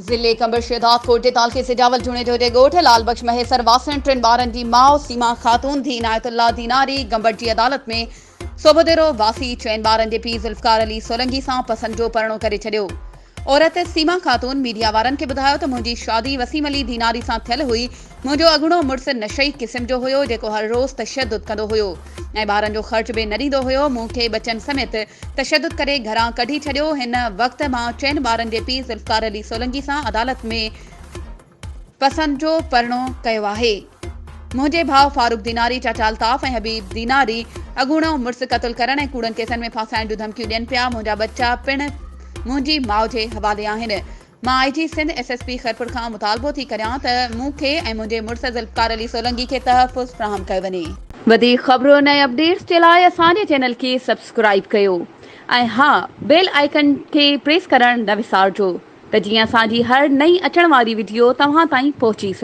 ज़िले कंबर शहदाद कोट तालके से जावल जुणे जो ॻोठ लाल बख्श महेसर वासन टिन ॿारनि जी माउ सीमा ख़ातून धी इनायतुल्ला दीनारी गंबर जी अदालत में सोबदेरो वासी चइनि ॿारनि जे पीउ ज़ुल्फ़कार अली सोलंकी सां पसंदि जो परिणो करे छॾियो। औरत सीमा ख़ातून मीडिया वारनि खे ॿुधायो त मुंहिंजी शादी वसीम अली दीनारी सां थियल हुई। मुंहिंजो अॻूणो मुड़ुसु नशई क़िस्म जो हुयो जेको हर रोज़ तशद्दुद कंदो हुयो ऐं ॿारनि जो ख़र्च बि न ॾींदो हुयो। मूंखे बचनि समेत तशद्दुद करे घरां कढी छॾियो। हिन वक़्तु मां चइनि ॿारनि जे पीउ ज़ुल्फ़कार अली सोलंकी सां अदालत में पसंदि जो परिणो कयो आहे। मुंहिंजे भाउ फारूक दीनारी चाचा अल्ताफ़ ऐं हबीब दीनारी अॻूणो मुड़ुसु क़त्ल करण ऐं कूड़नि केसनि में फासाइण जूं धमकियूं ॾियनि पिया। मुंहिंजा बच्चा पिणु मुंहिंजी माउ जे हवाले आहिनि। मां IG सिंध SSP खैरपुर खां मुतालबो थी करियां त मूंखे ऐं मुंहिंजे मुड़ुसु ज़ुल्फ़कार अली सोलंकी खे तहफ़्फ़ुज़ फ़राहम कयो वञे। वधीक ख़बरुनि ऐं अपडेट्स जे लाइ असांजे चैनल खे सब्सक्राइब कयो ऐं हा बेल आइकन खे प्रेस करणु न विसारिजो त जीअं असांजी हर नई अचण वारी वीडियो तव्हां ताईं पहुची सघे।